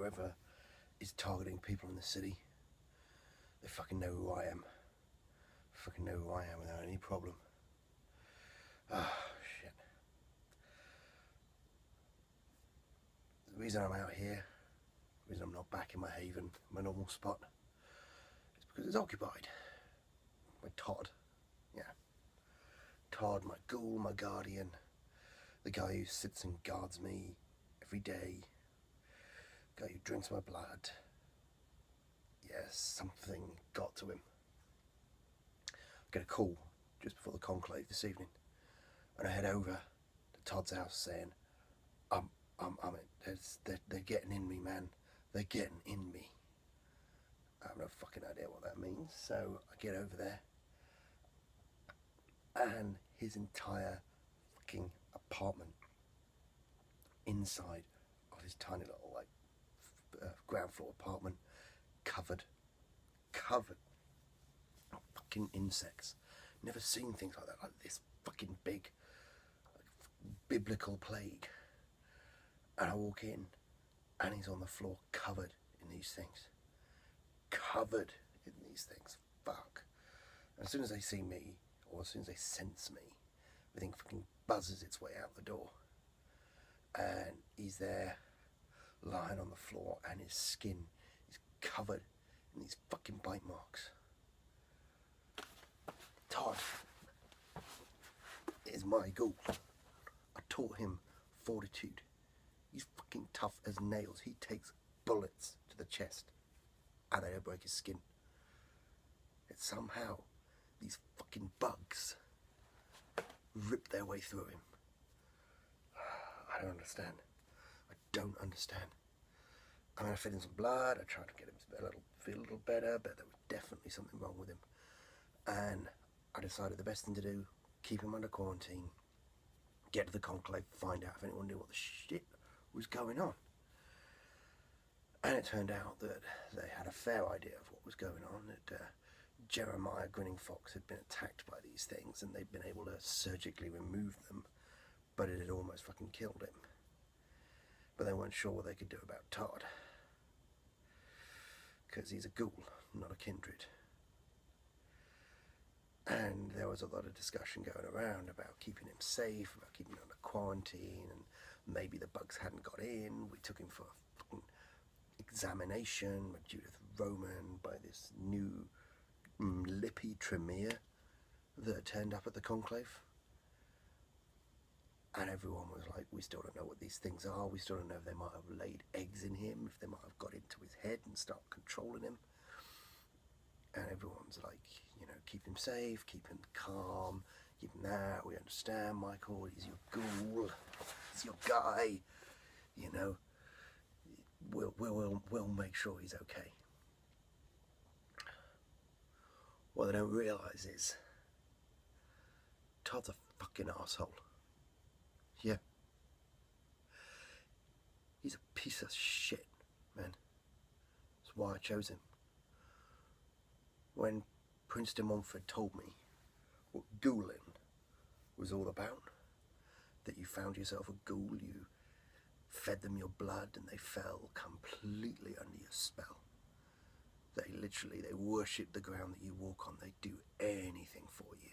whoever is targeting people in the city, they fucking know who I am. Fucking know who I am without any problem. Ah, shit. The reason I'm out here, the reason I'm not back in my haven, my normal spot, is because it's occupied by Todd. Yeah. Todd, my ghoul, my guardian, the guy who sits and guards me every day, the guy who drinks my blood. Yes, something got to him. I get a call just before the conclave this evening, and I head over to Todd's house saying, they're getting in me, man. They're getting in me. I have no fucking idea what that means, so I get over there, and his entire fucking apartment, inside of his tiny little ground floor apartment, covered fucking insects. Never seen things like that, like this fucking big, like, biblical plague. And I walk in, and he's on the floor covered in these things. Covered in these things. Fuck. And as soon as they see me, or as soon as they sense me, everything fucking buzzes its way out the door. And he's there, lying on the floor, and his skin is covered in these fucking bite marks. Todd is my ghoul. I taught him fortitude. He's fucking tough as nails. He takes bullets to the chest and they don't break his skin. Yet somehow these fucking bugs rip their way through him. I don't understand. I don't understand. I'm going to feed him some blood. I tried to get him to feel a little better, but there was definitely something wrong with him. And I decided the best thing to do, keep him under quarantine, get to the conclave, find out if anyone knew what the shit was going on. And it turned out that they had a fair idea of what was going on, that Jeremiah Grinning Fox had been attacked by these things and they'd been able to surgically remove them, but it had almost fucking killed him. But they weren't sure what they could do about Todd, because he's a ghoul, not a kindred. And there was a lot of discussion going around about keeping him safe, about keeping him under quarantine, and maybe the bugs hadn't got in. We took him for a fucking examination with Judith Roman by this new lippy Tremere that turned up at the conclave. And everyone was like, we still don't know what these things are. We still don't know if they might have laid eggs in him, if they might have got into his head and start controlling him. And everyone's like, you know, keep him safe, keep him calm, keep him there. We understand, Michael. He's your ghoul. He's your guy. You know, we'll make sure he's okay. What they don't realise is Todd's a fucking arsehole. Yeah. He's a piece of shit, man. That's why I chose him. When Prince de Montfort told me what ghouling was all about, that you found yourself a ghoul, you fed them your blood and they fell completely under your spell. They worship the ground that you walk on. They do anything for you.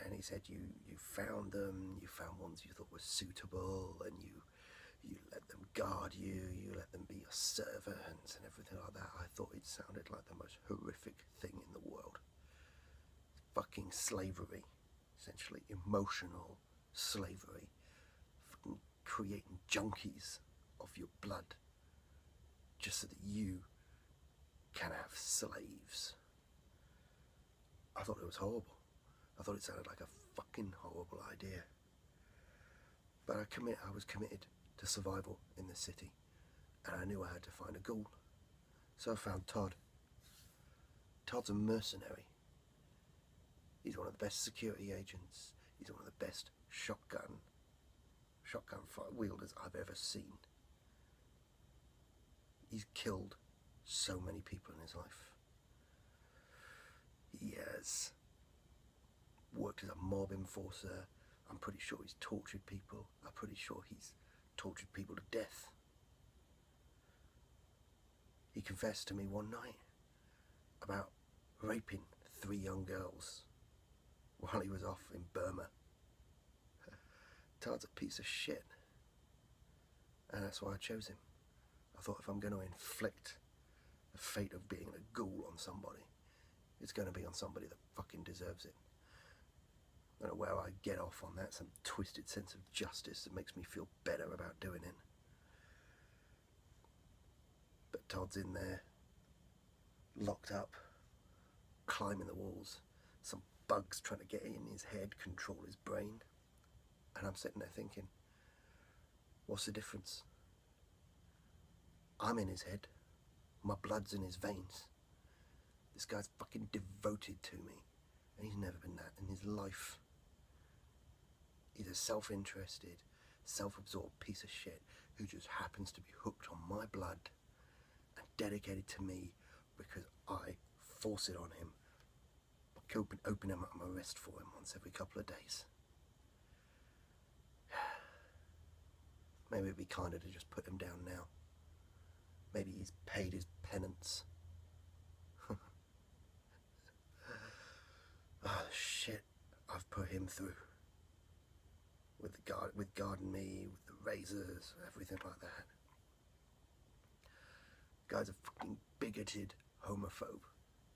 And he said you found them, you found ones you thought were suitable, and you let them guard you, you let them be your servants and everything like that. I thought it sounded like the most horrific thing in the world. Fucking slavery, essentially emotional slavery. Fucking creating junkies of your blood just so that you can have slaves. I thought it was horrible. I thought it sounded like a fucking horrible idea. But I was committed to survival in the city, and I knew I had to find a ghoul. So I found Todd. Todd's a mercenary. He's one of the best security agents. He's one of the best shotgun wielders I've ever seen. He's killed so many people in his life. He has worked as a mob enforcer. I'm pretty sure he's tortured people. I'm pretty sure he's tortured people to death. He confessed to me one night about raping 3 young girls while he was off in Burma. Todd's a piece of shit, and that's why I chose him. I thought if I'm going to inflict the fate of being a ghoul on somebody, it's going to be on somebody that fucking deserves it. I don't know where I get off on that, some twisted sense of justice that makes me feel better about doing it. But Todd's in there, locked up, climbing the walls, some bugs trying to get in his head, control his brain. And I'm sitting there thinking, what's the difference? I'm in his head, my blood's in his veins. This guy's fucking devoted to me, and he's never been that in his life. He's a self-interested, self-absorbed piece of shit who just happens to be hooked on my blood and dedicated to me because I force it on him. I open him up my wrist for him once every couple of days. Maybe it'd be kinder to just put him down now. Maybe he's paid his penance. The shit I've put him through. With guarding me, with the razors, everything like that. Guy's a fucking bigoted homophobe,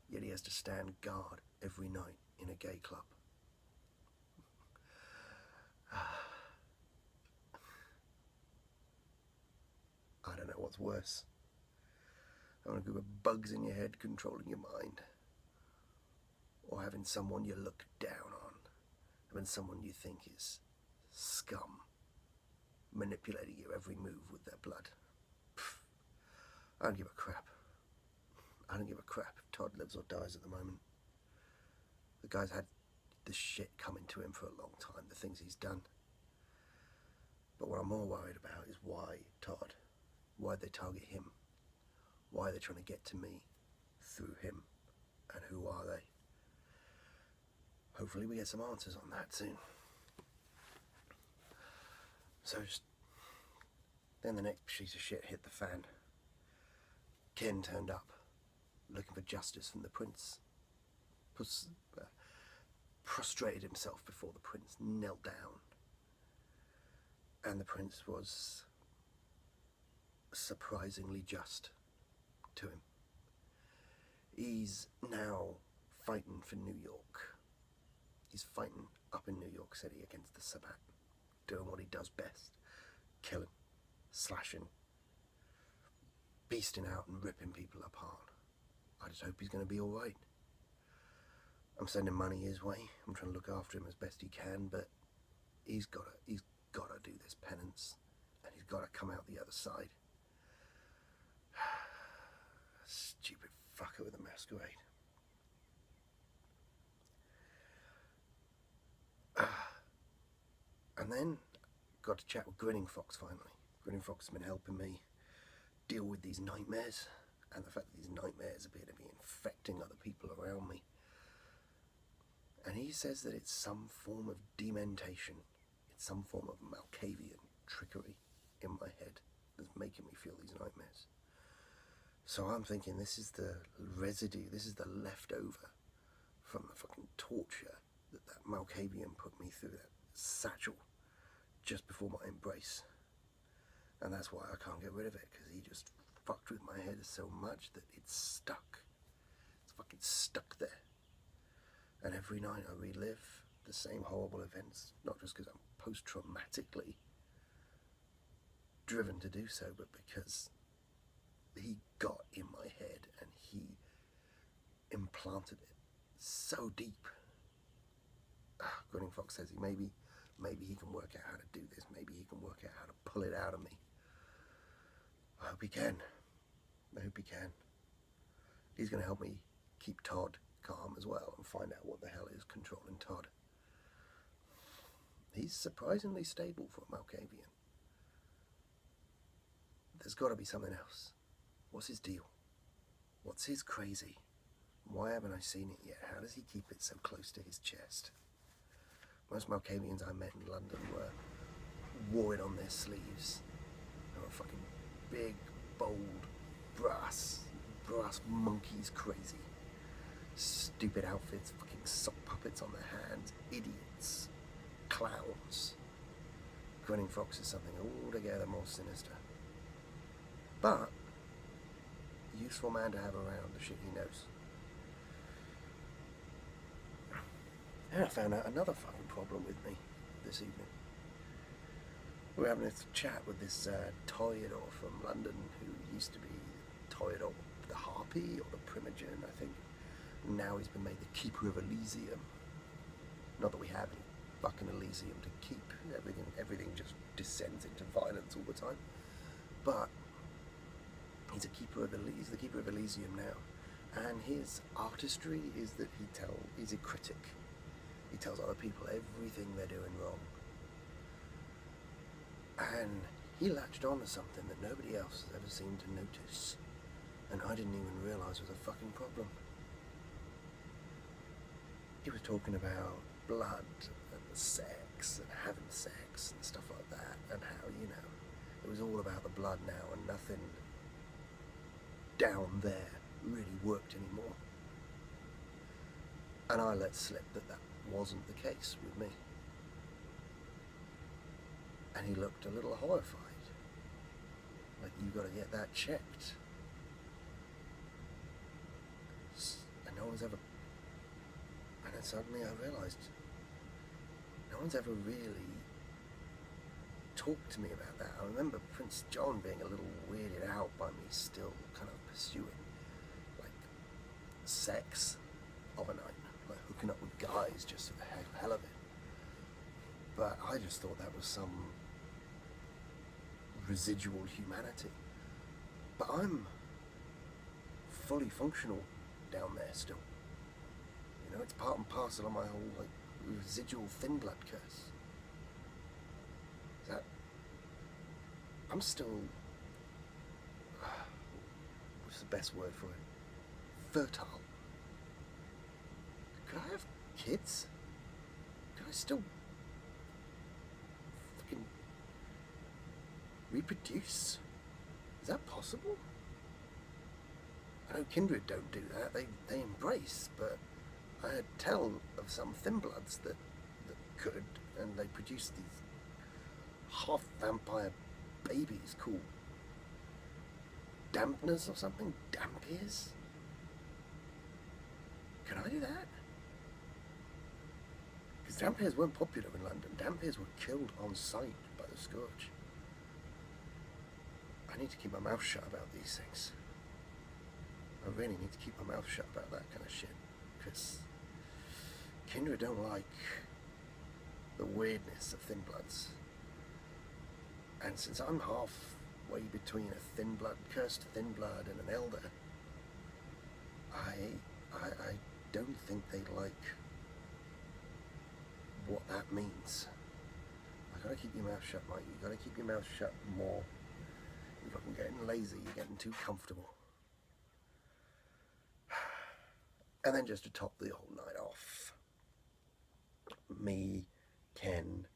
yet he has to stand guard every night in a gay club. I don't know what's worse. Having a group of bugs in your head controlling your mind, or having someone you look down on, having someone you think is scum, manipulating your every move with their blood. Pfft. I don't give a crap. I don't give a crap if Todd lives or dies at the moment. The guy's had this shit coming to him for a long time, the things he's done. But what I'm more worried about is why Todd. Why'd they target him? Why are they trying to get to me through him? And who are they? Hopefully we get some answers on that soon. So then the next piece of shit hit the fan. Ken turned up, looking for justice from the prince. Prostrated himself before the prince, knelt down. And the prince was surprisingly just to him. He's now fighting for New York. He's fighting up in New York City against the Sabbat, doing what he does best, killing, slashing, beasting out and ripping people apart. I just hope he's going to be alright. I'm sending money his way. I'm trying to look after him as best he can, but he's got to do this penance, and he's got to come out the other side. Stupid fucker with a masquerade. And then got to chat with Grinning Fox finally. Grinning Fox has been helping me deal with these nightmares, and the fact that these nightmares appear to be infecting other people around me. And he says that it's some form of dementation. It's some form of Malkavian trickery in my head that's making me feel these nightmares. So I'm thinking this is the residue, this is the leftover from the fucking torture that Malkavian put me through, that satchel, just before my embrace. And that's why I can't get rid of it, because he just fucked with my head so much that it's stuck. It's fucking stuck there. And every night I relive the same horrible events, not just because I'm post-traumatically driven to do so, but because he got in my head and he implanted it so deep. Grinning Fox says maybe he can work out how to do this. Maybe he can work out how to pull it out of me. I hope he can. I hope he can. He's going to help me keep Todd calm as well and find out what the hell is controlling Todd. He's surprisingly stable for a Malkavian. There's got to be something else. What's his deal? What's his crazy? Why haven't I seen it yet? How does he keep it so close to his chest? Most Malkavians I met in London wore it on their sleeves. They were fucking big, bold, brass, brass monkeys crazy. Stupid outfits, fucking sock puppets on their hands, idiots, clowns. Grinning Fox is something altogether more sinister. But a useful man to have around the shit he knows. And I found out another fucking problem with me this evening. We were having a chat with this Todd from London, who used to be Todd, the Harpy or the Primogen, I think. Now he's been made the Keeper of Elysium. Not that we have any fucking Elysium to keep. Everything just descends into violence all the time. But he's the Keeper of Elysium now. And his artistry is that he's a critic. He tells other people everything they're doing wrong. And he latched on to something that nobody else has ever seemed to notice. And I didn't even realise was a fucking problem. He was talking about blood and sex and having sex and stuff like that, and how, you know, it was all about the blood now and nothing down there really worked anymore. And I let slip that wasn't the case with me. And he looked a little horrified, like, you got to get that checked. And no one's ever, and then suddenly I realised no one's ever really talked to me about that. I remember Prince John being a little weirded out by me still kind of pursuing, like, sex of a night, like hooking up with guys just for the hell of it. But I just thought that was some residual humanity. But I'm fully functional down there still. You know, it's part and parcel of my whole, like, residual thin blood curse. That I'm still, what's the best word for it? Fertile. Could I have kids? Could I still fucking reproduce? Is that possible? I know kindred don't do that, they embrace, but I had tell of some thin bloods that could, and they produce these half vampire babies called dampeners or something, dampiers. Can I do that? Because dampiers weren't popular in London. Dampiers were killed on sight by the scourge. I need to keep my mouth shut about these things. I really need to keep my mouth shut about that kind of shit, because kindred don't like the weirdness of thin bloods. And since I'm halfway between a cursed thin blood and an elder, I don't think they like what that means. I gotta keep your mouth shut, Mike. You gotta keep your mouth shut more. You're fucking getting lazy, you're getting too comfortable. And then just to top the whole night off, me, Ken,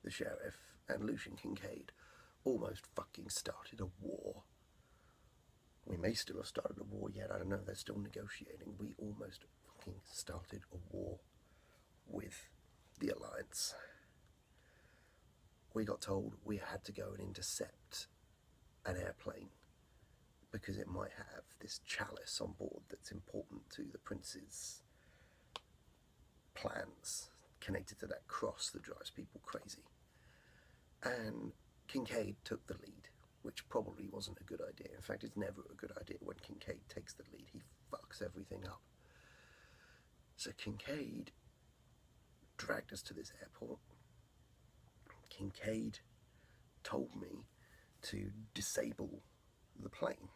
the sheriff, and Lucian Kincaid almost fucking started a war. We may still have started a war yet, I don't know, they're still negotiating. We almost fucking started a war with the Alliance. We got told we had to go and intercept an airplane because it might have this chalice on board that's important to the prince's plans, connected to that cross that drives people crazy. And Kincaid took the lead, which probably wasn't a good idea. In fact, it's never a good idea when Kincaid takes the lead. He fucks everything up. So Kincaid dragged us to this airport. Kincaid told me to disable the plane.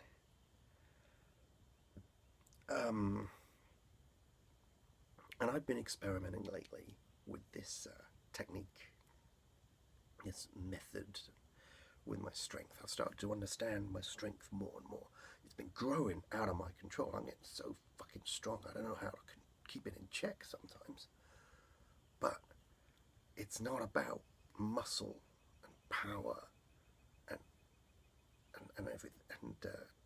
And I've been experimenting lately with this technique, this method with my strength. I've started to understand my strength more and more. It's been growing out of my control. I'm getting so fucking strong. I don't know how to keep it in check sometimes. But it's not about muscle and power and everything, and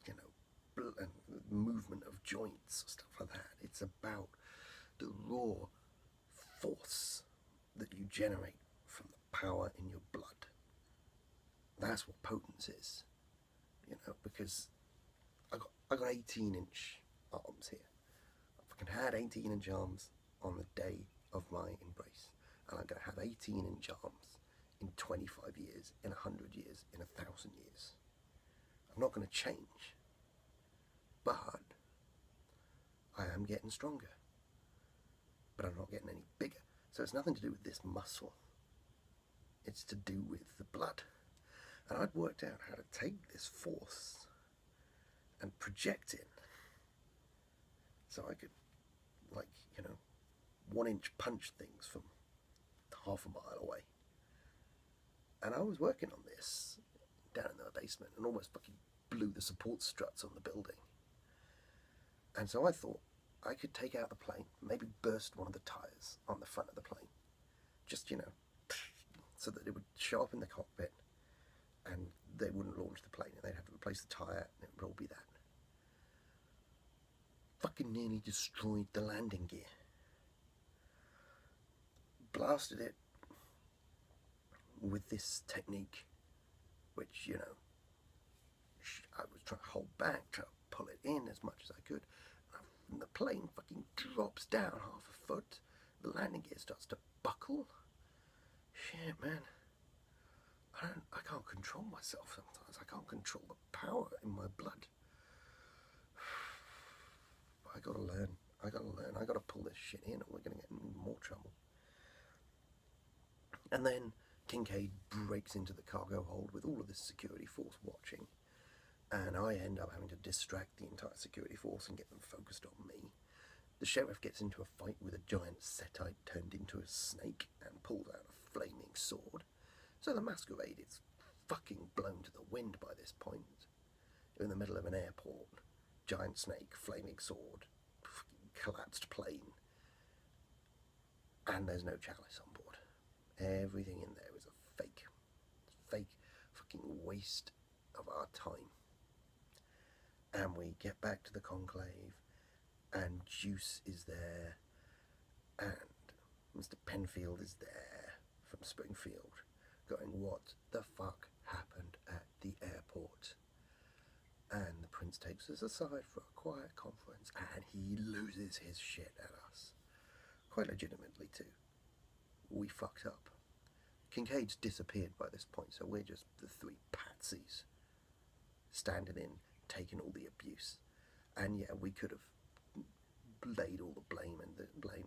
you know, and movement of joints, stuff like that. It's about the raw force that you generate from the power in your blood. That's what potence is, you know, because I got 18-inch arms here. I fucking had 18-inch arms on the day of my embrace, and I'm going to have 18-inch arms in 25 years, in 100 years, in 1,000 years. I'm not going to change, but I am getting stronger, but I'm not getting any bigger. So it's nothing to do with this muscle. It's to do with the blood. And I'd worked out how to take this force and project it. So I could, like, you know, 1-inch punch things from half a mile away. And I was working on this down in the basement and almost fucking blew the support struts on the building. And so I thought I could take out the plane, maybe burst one of the tires on the front of the plane. Just, you know, so that it would show up in the cockpit and they wouldn't launch the plane and they'd have to replace the tire and it would all be that. Fucking nearly destroyed the landing gear. Blasted it with this technique, which, you know, I was trying to hold back, trying to pull it in as much as I could. And the plane fucking drops down half a foot. The landing gear starts to buckle. Shit, man. I can't control myself sometimes. I can't control the power in my blood. I gotta learn. I gotta pull this shit in or we're gonna get in more trouble. And then Kincaid breaks into the cargo hold with all of this security force watching. And I end up having to distract the entire security force and get them focused on me. The sheriff gets into a fight with a giant setite turned into a snake and pulls out a flaming sword. So the masquerade is fucking blown to the wind by this point. You're in the middle of an airport. Giant snake, flaming sword, collapsed plane. And there's no chalice on board. Everything in there is a fake fucking waste of our time. And we get back to the conclave, and Juice is there, and Mr. Penfield is there from Springfield, going, what the fuck happened at the airport? And the Prince takes us aside for a quiet conference, and he loses his shit at us. Quite legitimately, too. We fucked up. Kincaid's disappeared by this point, so we're just the three patsies standing in, taking all the abuse. And yeah, we could have laid all the blame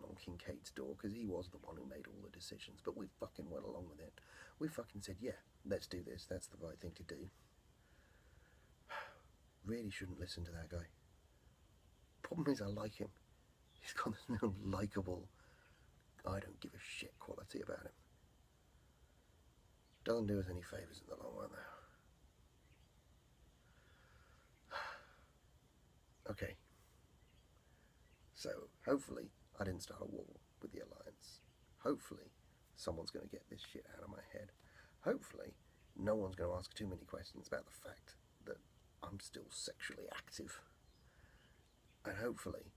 on Kincaid's door, because he was the one who made all the decisions, but we fucking went along with it. We fucking said, yeah, let's do this, that's the right thing to do. Really shouldn't listen to that guy. Problem is, I like him. He's got this little likeable, I don't give a shit quality about him. Doesn't do us any favours in the long run, though. Okay. So, hopefully, I didn't start a war with the Alliance. Hopefully, someone's going to get this shit out of my head. Hopefully, no one's going to ask too many questions about the fact that I'm still sexually active. And hopefully,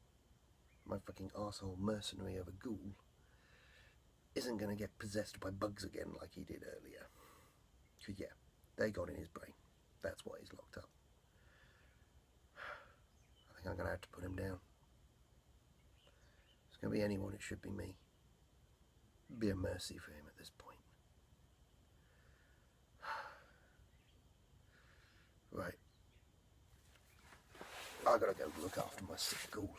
my fucking arsehole mercenary of a ghoul isn't going to get possessed by bugs again like he did earlier. Because yeah, they got in his brain. That's why he's locked up. I think I'm going to have to put him down. It's going to be anyone, it should be me. Be a mercy for him at this point. Right. I gotta go look after my sick ghoul.